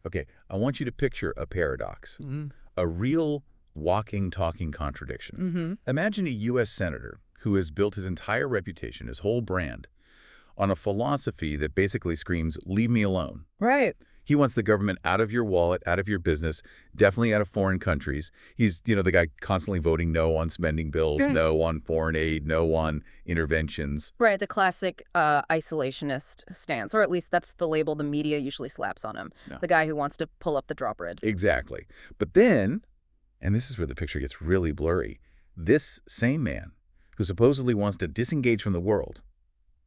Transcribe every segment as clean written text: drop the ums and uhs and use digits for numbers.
Okay, I want you to picture a paradox, a real walking, talking contradiction. Imagine a U.S. senator who has built his entire reputation, his whole brand, on a philosophy that basically screams, leave me alone. Right. He wants the government out of your wallet, out of your business, definitely out of foreign countries. He's, the guy constantly voting no on spending bills, no on foreign aid, no on interventions. Right, the classic isolationist stance, or at least that's the label the media usually slaps on him. No. The guy who wants to pull up the drawbridge. Exactly. But then, and this is where the picture gets really blurry, this same man who supposedly wants to disengage from the world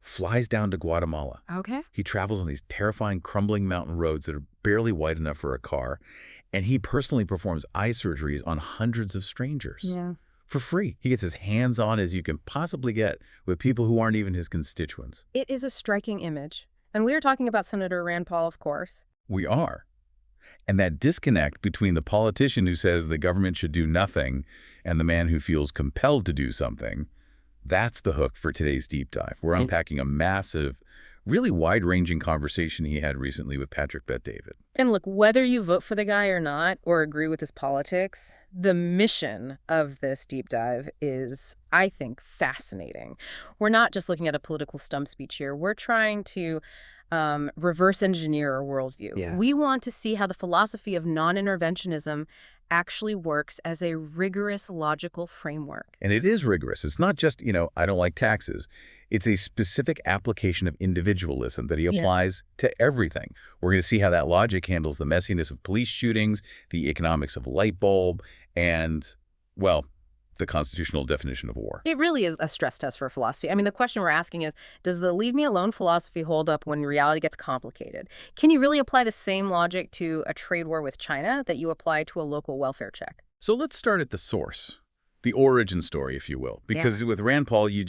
flies down to Guatemala. Okay. He travels on these terrifying, crumbling mountain roads that are barely wide enough for a car, and he personally performs eye surgeries on hundreds of strangers. Yeah. For free. He gets as hands-on as you can possibly get with people who aren't even his constituents. It is a striking image. And we are talking about Senator Rand Paul, of course. We are. And that disconnect between the politician who says the government should do nothing and the man who feels compelled to do something, that's the hook for today's deep dive. We're unpacking a massive, really wide-ranging conversation he had recently with Patrick Bet-David. And look, whether you vote for the guy or not, or agree with his politics, the mission of this deep dive is, I think, fascinating. We're not just looking at a political stump speech here. We're trying to reverse engineer our worldview. Yeah. We want to see how the philosophy of non-interventionism actually works as a rigorous logical framework. And it is rigorous. It's not just, I don't like taxes. It's a specific application of individualism that he applies to everything. We're going to see how that logic handles the messiness of police shootings, the economics of a light bulb, and, well, the constitutional definition of war. It really is a stress test for philosophy. I mean, the question we're asking is, does the leave me alone philosophy hold up when reality gets complicated? Can you really apply the same logic to a trade war with China that you apply to a local welfare check? So let's start at the source, the origin story, if you will. Because with Rand Paul, you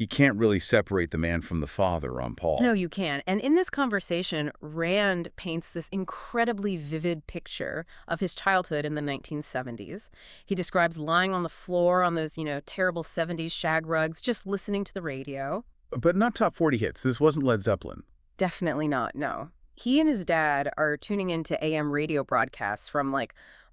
can't really separate the man from the father, Ron Paul. No, you can. And in this conversation, Rand paints this incredibly vivid picture of his childhood in the 1970s. He describes lying on the floor on those, terrible 70s shag rugs, just listening to the radio. But not top 40 hits. This wasn't Led Zeppelin. Definitely not, no. He and his dad are tuning into AM radio broadcasts from,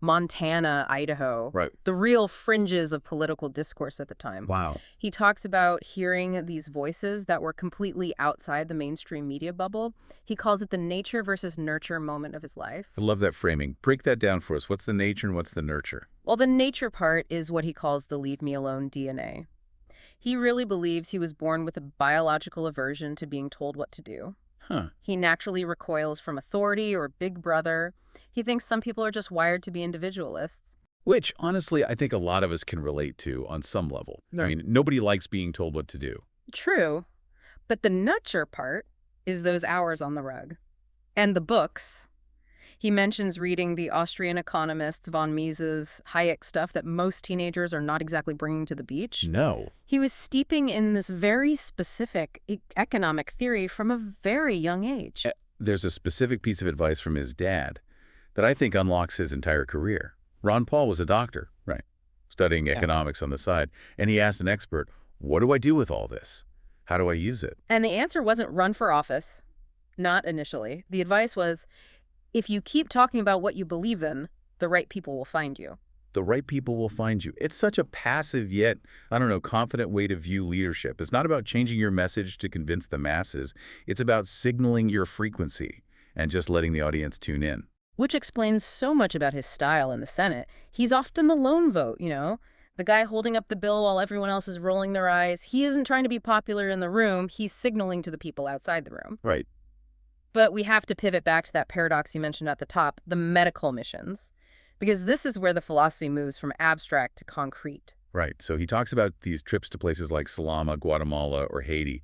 Montana, Idaho. Right. The real fringes of political discourse at the time. Wow. He talks about hearing these voices that were completely outside the mainstream media bubble. He calls it the nature versus nurture moment of his life. I love that framing. Break that down for us. What's the nature and what's the nurture? Well, the nature part is what he calls the leave me alone DNA. He really believes he was born with a biological aversion to being told what to do. Huh. He naturally recoils from authority or big brother. He thinks some people are just wired to be individualists. Which, honestly, I think a lot of us can relate to on some level. Right. I mean, nobody likes being told what to do. True. But the nurture part is those hours on the rug. And the books. He mentions reading the Austrian economists von Mises, Hayek stuff that most teenagers are not exactly bringing to the beach. No. He was steeping in this very specific economic theory from a very young age. There's a specific piece of advice from his dad that I think unlocks his entire career. Ron Paul was a doctor, right, studying economics on the side, and he asked an expert, what do I do with all this? How do I use it? And the answer wasn't run for office. Not initially. The advice was, if you keep talking about what you believe in, the right people will find you. The right people will find you. It's such a passive yet, confident way to view leadership. It's not about changing your message to convince the masses. It's about signaling your frequency and just letting the audience tune in. Which explains so much about his style in the Senate. He's often the lone vote, the guy holding up the bill while everyone else is rolling their eyes. He isn't trying to be popular in the room. He's signaling to the people outside the room. Right. But we have to pivot back to that paradox you mentioned at the top, the medical missions, because this is where the philosophy moves from abstract to concrete. Right. So he talks about these trips to places like Salama, Guatemala, or Haiti.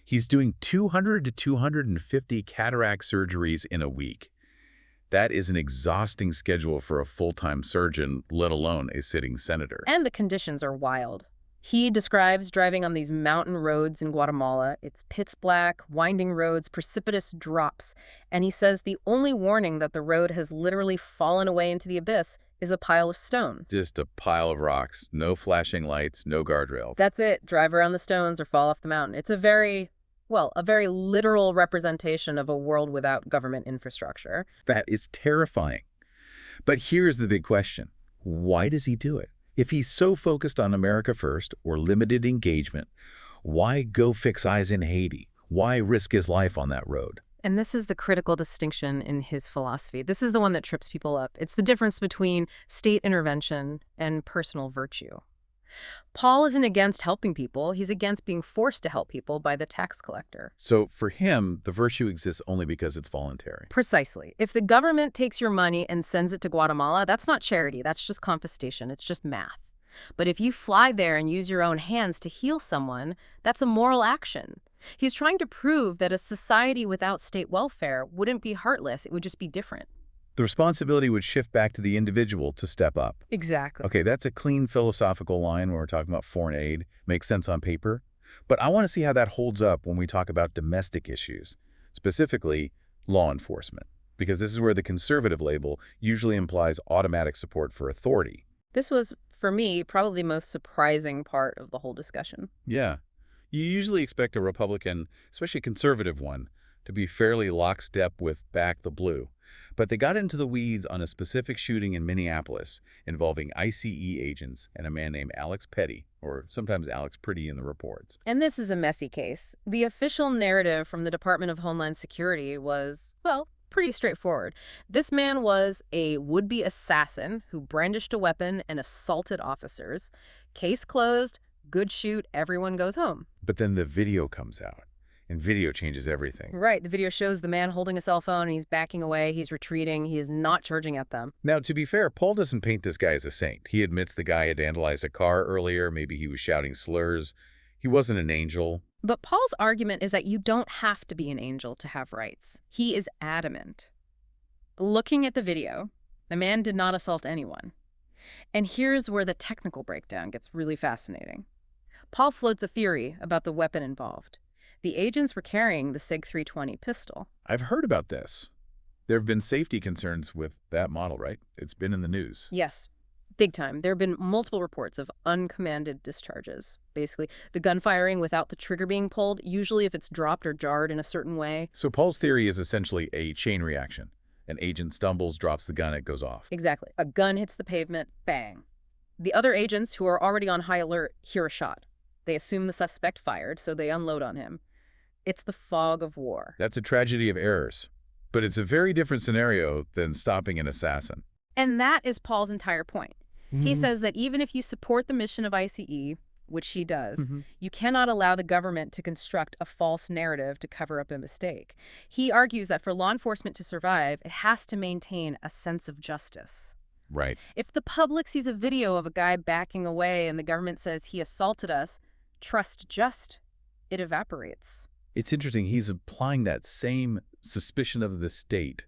He's doing 200 to 250 cataract surgeries in a week. That is an exhausting schedule for a full-time surgeon, let alone a sitting senator. And the conditions are wild. He describes driving on these mountain roads in Guatemala. It's pitch black, winding roads, precipitous drops. And he says the only warning that the road has literally fallen away into the abyss is a pile of stones. Just a pile of rocks, no flashing lights, no guardrails. That's it. Drive around the stones or fall off the mountain. It's a very Well, a very literal representation of a world without government infrastructure. That is terrifying. But here's the big question. Why does he do it? If he's so focused on America first or limited engagement, why go fix eyes in Haiti? Why risk his life on that road? And this is the critical distinction in his philosophy. This is the one that trips people up. It's the difference between state intervention and personal virtue. Paul isn't against helping people. He's against being forced to help people by the tax collector. So for him, the virtue exists only because it's voluntary. Precisely. If the government takes your money and sends it to Guatemala, that's not charity. That's just confiscation. It's just math. But if you fly there and use your own hands to heal someone, that's a moral action. He's trying to prove that a society without state welfare wouldn't be heartless. It would just be different. The responsibility would shift back to the individual to step up. Exactly. Okay, that's a clean philosophical line when we're talking about foreign aid. Makes sense on paper. But I want to see how that holds up when we talk about domestic issues, specifically law enforcement, because this is where the conservative label usually implies automatic support for authority. This was, for me, probably the most surprising part of the whole discussion. Yeah. You usually expect a Republican, especially a conservative one, to be fairly lockstep with back the blue. But they got into the weeds on a specific shooting in Minneapolis involving ICE agents and a man named Alex Petty, or sometimes Alex Pretty in the reports. And this is a messy case. The official narrative from the Department of Homeland Security was, well, pretty straightforward. This man was a would-be assassin who brandished a weapon and assaulted officers. Case closed, good shoot, everyone goes home. But then the video comes out. And video changes everything. Right. The video shows the man holding a cell phone, and he's backing away, he's retreating, he is not charging at them. Now, to be fair, Paul doesn't paint this guy as a saint. He admits the guy had vandalized a car earlier, maybe he was shouting slurs. He wasn't an angel. But Paul's argument is that you don't have to be an angel to have rights. He is adamant. Looking at the video, the man did not assault anyone. And here's where the technical breakdown gets really fascinating. Paul floats a theory about the weapon involved. The agents were carrying the SIG 320 pistol. I've heard about this. There have been safety concerns with that model, right? It's been in the news. Yes, big time. There have been multiple reports of uncommanded discharges. Basically, the gun firing without the trigger being pulled, usually if it's dropped or jarred in a certain way. So Paul's theory is essentially a chain reaction. An agent stumbles, drops the gun, it goes off. Exactly. A gun hits the pavement, bang. The other agents, who are already on high alert, hear a shot. They assume the suspect fired, so they unload on him. It's the fog of war. That's a tragedy of errors. But it's a very different scenario than stopping an assassin. And that is Paul's entire point. He says that even if you support the mission of ICE, which he does, you cannot allow the government to construct a false narrative to cover up a mistake. He argues that for law enforcement to survive, it has to maintain a sense of justice. Right. If the public sees a video of a guy backing away and the government says he assaulted us, trust just, it evaporates. It's interesting. He's applying that same suspicion of the state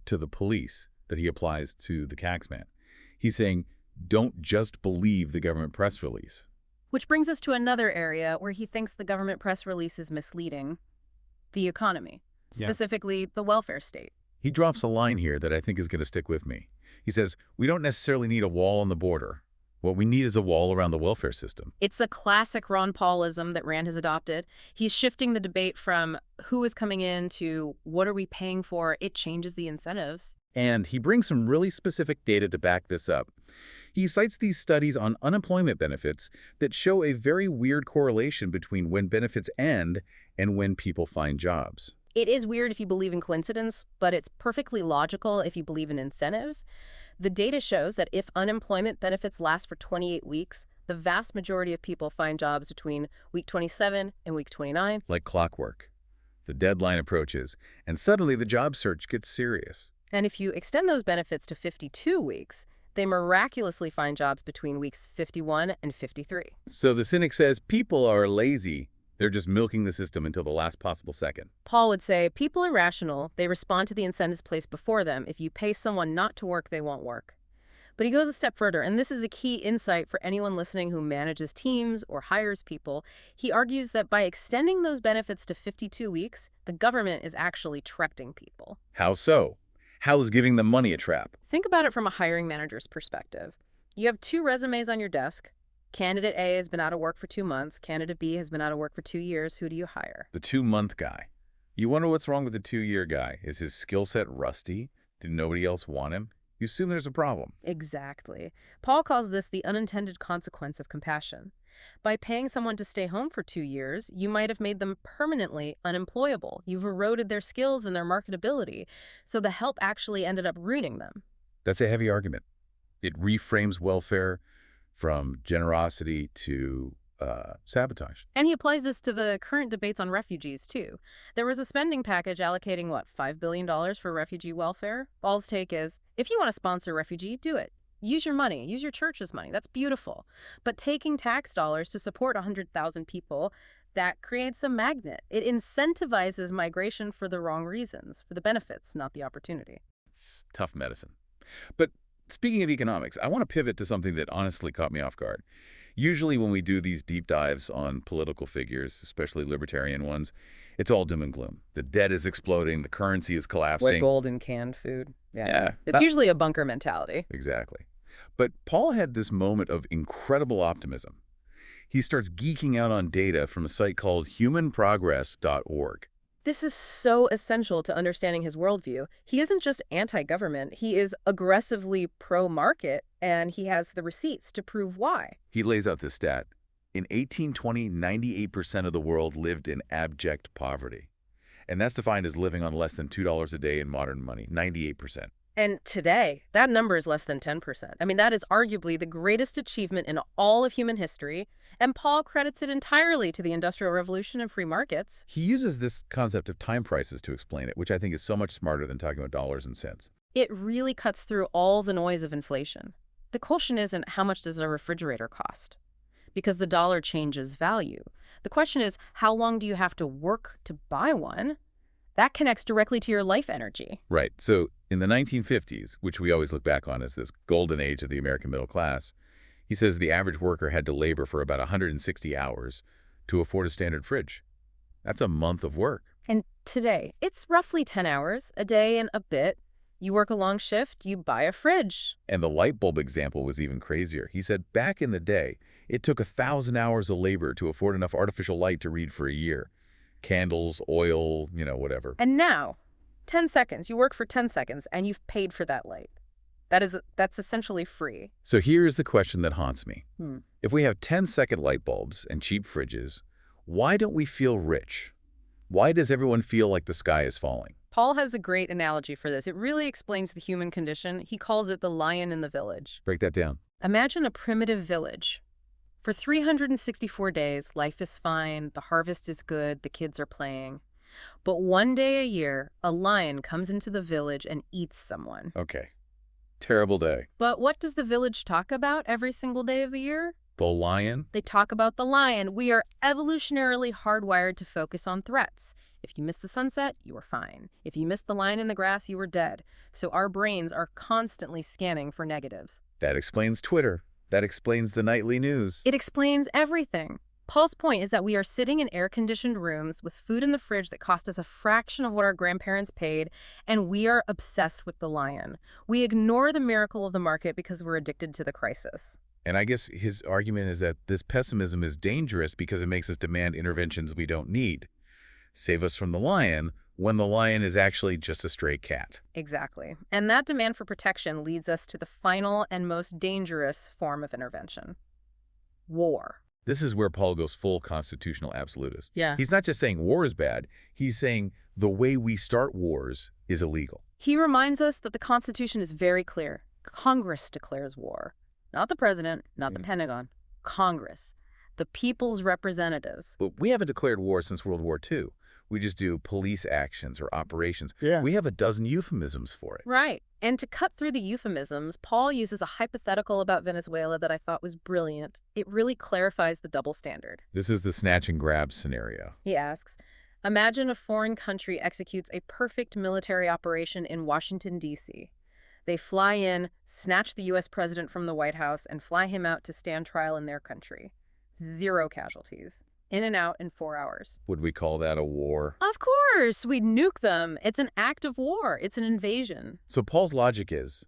to the police that he applies to the taxman. He's saying, don't just believe the government press release. Which brings us to another area where he thinks the government press release is misleading: the economy, specifically the welfare state. He drops a line here that I think is going to stick with me. He says, we don't necessarily need a wall on the border. What we need is a wall around the welfare system. It's a classic Ron Paulism that Rand has adopted. He's shifting the debate from who is coming in to what are we paying for. It changes the incentives. And he brings some really specific data to back this up. He cites these studies on unemployment benefits that show a very weird correlation between when benefits end and when people find jobs. It is weird if you believe in coincidence, but it's perfectly logical if you believe in incentives. The data shows that if unemployment benefits last for 28 weeks, the vast majority of people find jobs between week 27 and week 29. Like clockwork. The deadline approaches, and suddenly the job search gets serious. And if you extend those benefits to 52 weeks, they miraculously find jobs between weeks 51 and 53. So the cynic says people are lazy. They're just milking the system until the last possible second. Paul would say people are rational. They respond to the incentives placed before them. If you pay someone not to work, they won't work. But he goes a step further, and this is the key insight for anyone listening who manages teams or hires people. He argues that by extending those benefits to 52 weeks, the government is actually trapping people. How so? How is giving them money a trap? Think about it from a hiring manager's perspective. You have 2 resumes on your desk. Candidate A has been out of work for 2 months. Candidate B has been out of work for 2 years. Who do you hire? The 2-month guy. You wonder what's wrong with the 2-year guy. Is his skill set rusty? Did nobody else want him? You assume there's a problem. Exactly. Paul calls this the unintended consequence of compassion. By paying someone to stay home for 2 years, you might have made them permanently unemployable. You've eroded their skills and their marketability, so the help actually ended up ruining them. That's a heavy argument. It reframes welfare from generosity to sabotage. And he applies this to the current debates on refugees, too. There was a spending package allocating, $5 billion for refugee welfare? Paul's take is, if you want to sponsor a refugee, do it. Use your money. Use your church's money. That's beautiful. But taking tax dollars to support 100,000 people, that creates a magnet. It incentivizes migration for the wrong reasons, for the benefits, not the opportunity. It's tough medicine. But speaking of economics, I want to pivot to something that honestly caught me off guard. Usually when we do these deep dives on political figures, especially libertarian ones, it's all doom and gloom. The debt is exploding, the currency is collapsing. Wet gold and canned food. Yeah. It's usually a bunker mentality. Exactly. But Paul had this moment of incredible optimism. He starts geeking out on data from a site called humanprogress.org. This is so essential to understanding his worldview. He isn't just anti-government, he is aggressively pro-market, and he has the receipts to prove why. He lays out this stat. In 1820, 98% of the world lived in abject poverty. And that's defined as living on less than $2 a day in modern money, 98%. And today, that number is less than 10%. I mean, that is arguably the greatest achievement in all of human history, and Paul credits it entirely to the Industrial Revolution and free markets. He uses this concept of time prices to explain it, which I think is so much smarter than talking about dollars and cents. It really cuts through all the noise of inflation. The question isn't how much does a refrigerator cost, because the dollar changes value. The question is, how long do you have to work to buy one? That connects directly to your life energy. Right. So in the 1950s, which we always look back on as this golden age of the American middle class, he says the average worker had to labor for about 160 hours to afford a standard fridge. That's a month of work. And today, it's roughly 10 hours, a day and a bit. You work a long shift, you buy a fridge. And the light bulb example was even crazier. He said back in the day, it took 1,000 hours of labor to afford enough artificial light to read for a year. Candles, oil, whatever. And now, 10 seconds. You work for 10 seconds, and you've paid for that light. That's essentially free. So here's the question that haunts me. If we have 10-second light bulbs and cheap fridges, why don't we feel rich? Why does everyone feel like the sky is falling? Paul has a great analogy for this. It really explains the human condition. He calls it the lion in the village. Break that down. Imagine a primitive village. For 364 days, life is fine, the harvest is good, the kids are playing. But one day a year, a lion comes into the village and eats someone. Okay. Terrible day. But what does the village talk about every single day of the year? The lion? They talk about the lion. We are evolutionarily hardwired to focus on threats. If you miss the sunset, you were fine. If you missed the lion in the grass, you were dead. So our brains are constantly scanning for negatives. That explains Twitter. That explains the nightly news. It explains everything. Paul's point is that we are sitting in air-conditioned rooms with food in the fridge that cost us a fraction of what our grandparents paid, and we are obsessed with the lion. We ignore the miracle of the market because we're addicted to the crisis. And I guess his argument is that this pessimism is dangerous because it makes us demand interventions we don't need. Save us from the lion when the lion is actually just a stray cat. Exactly. And that demand for protection leads us to the final and most dangerous form of intervention: war. This is where Paul goes full constitutional absolutist. Yeah. He's not just saying war is bad. He's saying the way we start wars is illegal. He reminds us that the Constitution is very clear. Congress declares war. Not the president, not the Pentagon. Congress. The people's representatives. But we haven't declared war since World War II. We just do police actions or operations. Yeah. We have a dozen euphemisms for it. Right. And to cut through the euphemisms, Paul uses a hypothetical about Venezuela that I thought was brilliant. It really clarifies the double standard. This is the snatch and grab scenario. He asks, imagine a foreign country executes a perfect military operation in Washington, D.C. They fly in, snatch the U.S. president from the White House, and fly him out to stand trial in their country. 0 casualties. In and out in 4 hours. Would we call that a war? Of course! We'd nuke them. It's an act of war. It's an invasion. So Paul's logic is,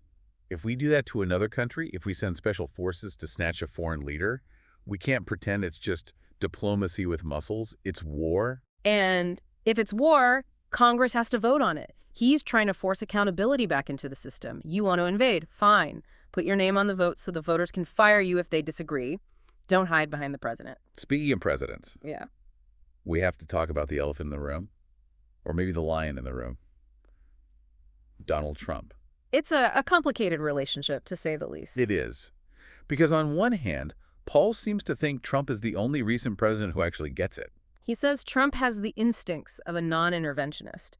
if we do that to another country, if we send special forces to snatch a foreign leader, We can't pretend it's just diplomacy with muscles. It's war. And if it's war, Congress has to vote on it. He's trying to force accountability back into the system. You want to invade? Fine. Put your name on the vote so the voters can fire you if they disagree. Don't hide behind the president. Speaking of presidents, Yeah. we have to talk about the elephant in the room, or maybe the lion in the room. Donald Trump. It's a complicated relationship, to say the least. It is. Because on one hand, Paul seems to think Trump is the only recent president who actually gets it. He says Trump has the instincts of a non-interventionist.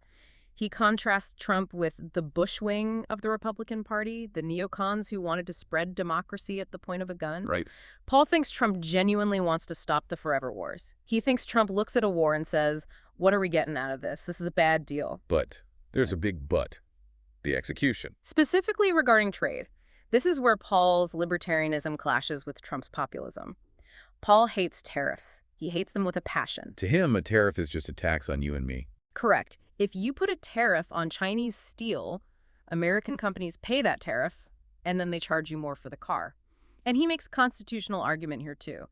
He contrasts Trump with the Bush wing of the Republican Party, the neocons who wanted to spread democracy at the point of a gun. Right. Paul thinks Trump genuinely wants to stop the forever wars. He thinks Trump looks at a war and says, what are we getting out of this? This is a bad deal. But there's a big but. The execution. Specifically regarding trade, this is where Paul's libertarianism clashes with Trump's populism. Paul hates tariffs. He hates them with a passion. To him, a tariff is just a tax on you and me. Correct. If you put a tariff on Chinese steel, American companies pay that tariff, and then they charge you more for the car. And he makes a constitutional argument here, too.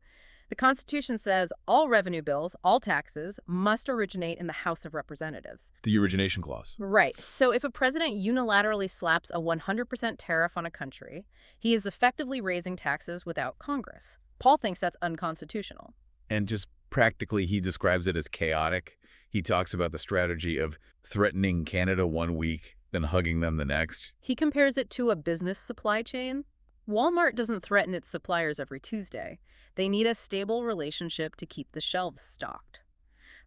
The Constitution says all revenue bills, all taxes, must originate in the House of Representatives. The origination clause. Right. So if a president unilaterally slaps a 100% tariff on a country, he is effectively raising taxes without Congress. Paul thinks that's unconstitutional. And just practically, he describes it as chaotic. He talks about the strategy of threatening Canada one week, then hugging them the next. He compares it to a business supply chain. Walmart doesn't threaten its suppliers every Tuesday. They need a stable relationship to keep the shelves stocked.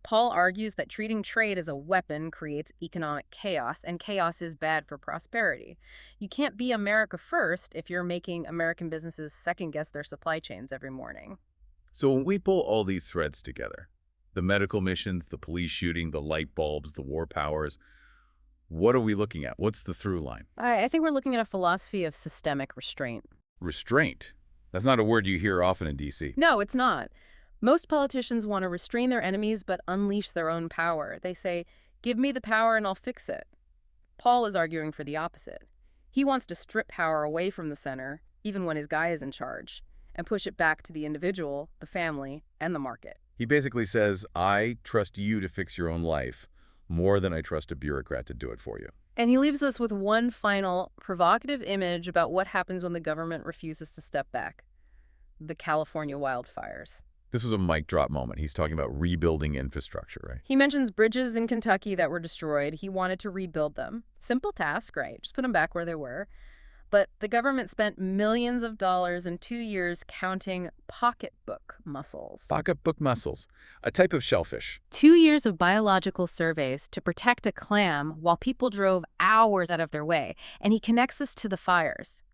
Paul argues that treating trade as a weapon creates economic chaos, and chaos is bad for prosperity. You can't be America first if you're making American businesses second-guess their supply chains every morning. So when we pull all these threads together, the medical missions, the police shooting, the light bulbs, the war powers, what are we looking at? What's the through line? I think we're looking at a philosophy of systemic restraint. Restraint. That's not a word you hear often in D.C. No, it's not. Most politicians want to restrain their enemies but unleash their own power. They say, give me the power and I'll fix it. Paul is arguing for the opposite. He wants to strip power away from the center, even when his guy is in charge, and push it back to the individual, the family, and the market. He basically says, I trust you to fix your own life more than I trust a bureaucrat to do it for you. And he leaves us with one final provocative image about what happens when the government refuses to step back. The California wildfires. This was a mic drop moment. He's talking about rebuilding infrastructure, right? He mentions bridges in Kentucky that were destroyed. He wanted to rebuild them. Simple task, right? Just put them back where they were. But the government spent millions of dollars in 2 years counting pocketbook mussels. Pocketbook mussels, a type of shellfish. 2 years of biological surveys to protect a clam while people drove hours out of their way. And he connects this to the fires.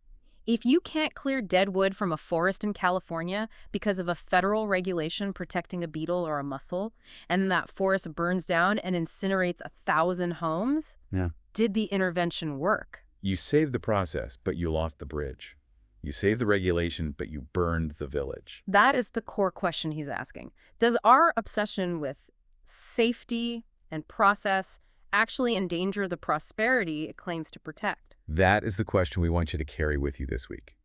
If you can't clear dead wood from a forest in California because of a federal regulation protecting a beetle or a mussel, and that forest burns down and incinerates 1,000 homes, did the intervention work? You saved the process, but you lost the bridge. You saved the regulation, but you burned the village. That is the core question he's asking. Does our obsession with safety and process actually endanger the prosperity it claims to protect? That is the question we want you to carry with you this week.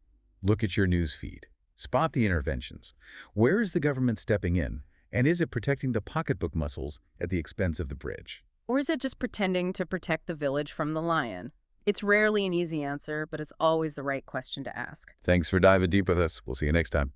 Look at your news feed. Spot the interventions. Where is the government stepping in? And is it protecting the pocketbook mussels at the expense of the bridge? Or is it just pretending to protect the village from the lion? It's rarely an easy answer, but it's always the right question to ask. Thanks for diving deep with us. We'll see you next time.